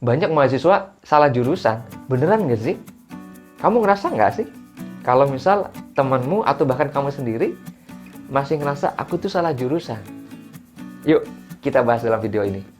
banyak mahasiswa salah jurusan. Beneran nggak sih? Kamu ngerasa nggak sih? Kalau misal temanmu atau bahkan kamu sendiri masih ngerasa aku tuh salah jurusan. Yuk, kita bahas dalam video ini.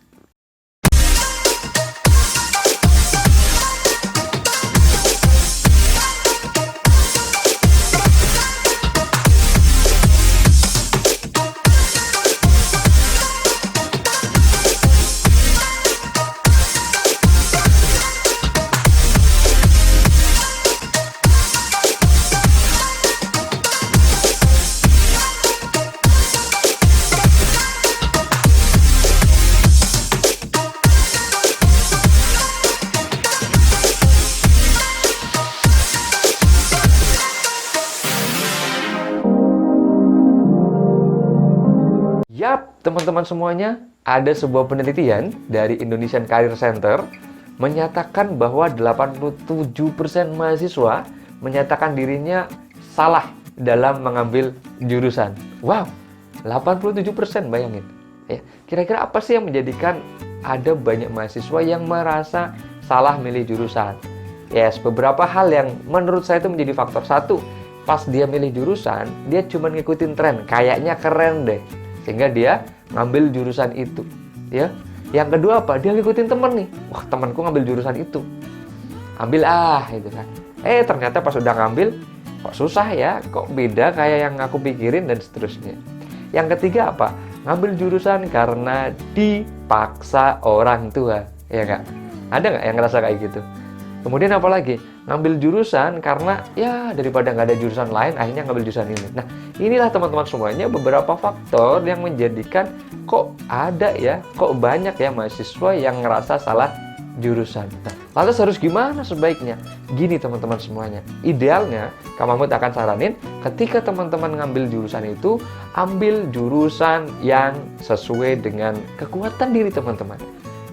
Yap, teman-teman semuanya, ada sebuah penelitian dari Indonesian Career Center menyatakan bahwa 87% mahasiswa menyatakan dirinya salah dalam mengambil jurusan. Wow, 87%, bayangin. Ya, kira-kira apa sih yang menjadikan ada banyak mahasiswa yang merasa salah milih jurusan? Yes, beberapa hal yang menurut saya itu menjadi faktor. Satu, pas dia milih jurusan, dia cuma ngikutin tren, kayaknya keren deh, sehingga dia ngambil jurusan itu, ya. Yang kedua apa? Dia ngikutin temen nih. Wah, temanku ngambil jurusan itu. Ambil gitu kan. Ternyata pas udah ngambil, kok susah ya, kok beda kayak yang aku pikirin dan seterusnya. Yang ketiga apa? Ngambil jurusan karena dipaksa orang tua, ya nggak? Ada nggak yang ngerasa kayak gitu? Kemudian apa lagi? Ngambil jurusan karena ya daripada nggak ada jurusan lain, akhirnya ngambil jurusan ini. Nah, inilah teman-teman semuanya beberapa faktor yang menjadikan kok ada ya, kok banyak ya mahasiswa yang ngerasa salah jurusan. Nah, lantas harus gimana sebaiknya? Gini teman-teman semuanya, idealnya Kak Mahmud akan saranin ketika teman-teman ngambil jurusan itu, ambil jurusan yang sesuai dengan kekuatan diri teman-teman.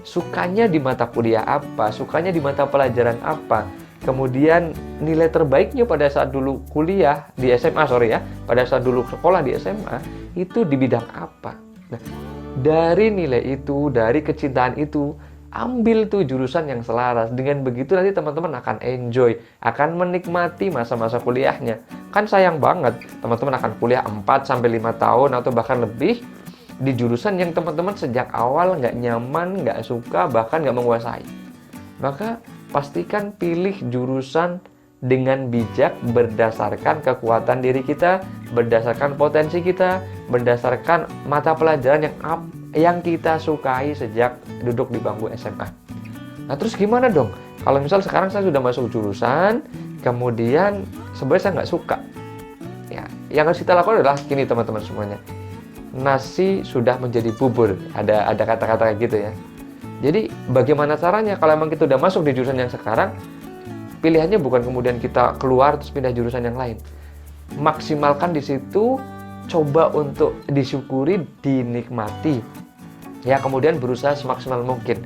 Sukanya di mata kuliah apa, sukanya di mata pelajaran apa, kemudian nilai terbaiknya pada saat dulu kuliah di SMA, pada saat dulu sekolah di SMA, itu di bidang apa. Nah, dari nilai itu, dari kecintaan itu, ambil tuh jurusan yang selaras. Dengan begitu nanti teman-teman akan enjoy, akan menikmati masa-masa kuliahnya. Kan sayang banget, teman-teman akan kuliah 4-5 tahun atau bahkan lebih, di jurusan yang teman-teman sejak awal nggak nyaman, nggak suka, bahkan nggak menguasai. Maka pastikan pilih jurusan dengan bijak berdasarkan kekuatan diri kita, berdasarkan potensi kita, berdasarkan mata pelajaran yang kita sukai sejak duduk di bangku SMA. Nah, terus gimana dong? Kalau misal sekarang saya sudah masuk jurusan, kemudian sebenarnya saya nggak suka. Ya, yang harus kita lakukan adalah gini teman-teman semuanya. Nasi sudah menjadi bubur, ada kata-kata kayak gitu ya. Jadi bagaimana caranya kalau memang kita udah masuk di jurusan yang sekarang, pilihannya bukan kemudian kita keluar terus pindah jurusan yang lain. Maksimalkan di situ, coba untuk disyukuri, dinikmati, ya, kemudian berusaha semaksimal mungkin.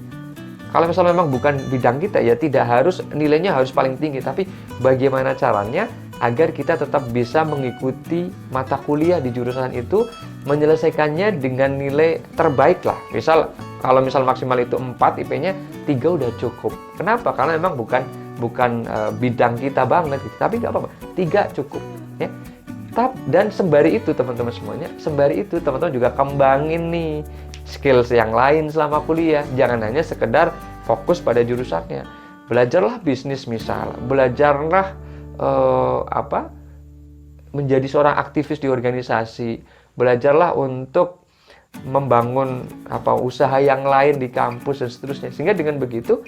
Kalau misalnya memang bukan bidang kita, ya tidak harus nilainya harus paling tinggi, tapi bagaimana caranya agar kita tetap bisa mengikuti mata kuliah di jurusan itu, menyelesaikannya dengan nilai terbaik lah. Misal, kalau misal maksimal itu 4, IP-nya 3 udah cukup. Kenapa? Karena memang bukan bidang kita banget, tapi nggak apa-apa, 3 cukup. Ya. Dan sembari itu teman-teman semuanya, sembari itu teman-teman juga kembangin nih skills yang lain selama kuliah. Jangan hanya sekedar fokus pada jurusannya. Belajarlah bisnis misal, belajarlah menjadi seorang aktivis di organisasi, belajarlah untuk membangun usaha yang lain di kampus dan seterusnya. Sehingga dengan begitu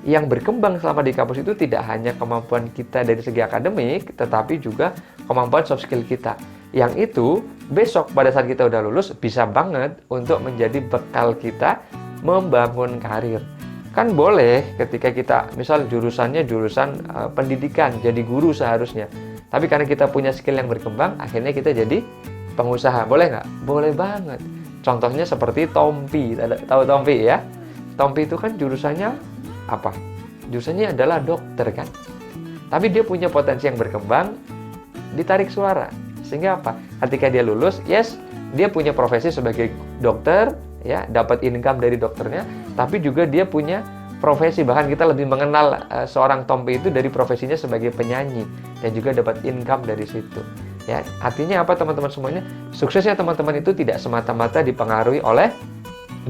yang berkembang selama di kampus itu tidak hanya kemampuan kita dari segi akademik, tetapi juga kemampuan soft skill kita. Yang itu besok pada saat kita udah lulus bisa banget untuk menjadi bekal kita membangun karir. Kan boleh ketika kita misal jurusannya jurusan pendidikan, jadi guru seharusnya. Tapi karena kita punya skill yang berkembang, akhirnya kita jadi pengusaha. Boleh nggak? Boleh banget. Contohnya seperti Tompi. Tahu Tompi ya? Tompi itu kan jurusannya apa? Jurusannya adalah dokter kan? Tapi dia punya potensi yang berkembang, ditarik suara. Sehingga apa? Ketika dia lulus, yes, dia punya profesi sebagai dokter, ya, dapat income dari dokternya, tapi juga dia punya profesi, bahkan kita lebih mengenal seorang Tompi itu dari profesinya sebagai penyanyi dan juga dapat income dari situ. Ya, artinya apa teman-teman semuanya? Suksesnya teman-teman itu tidak semata-mata dipengaruhi oleh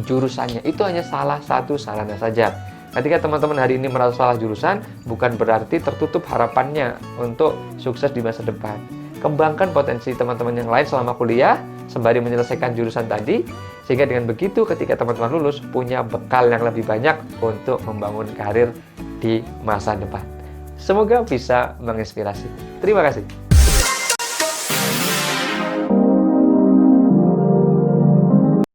jurusannya. Itu hanya salah satu sarana saja. Ketika teman-teman hari ini merasa salah jurusan, bukan berarti tertutup harapannya untuk sukses di masa depan. Kembangkan potensi teman-teman yang lain selama kuliah, sembari menyelesaikan jurusan tadi, sehingga dengan begitu ketika teman-teman lulus, punya bekal yang lebih banyak untuk membangun karir di masa depan. Semoga bisa menginspirasi. Terima kasih.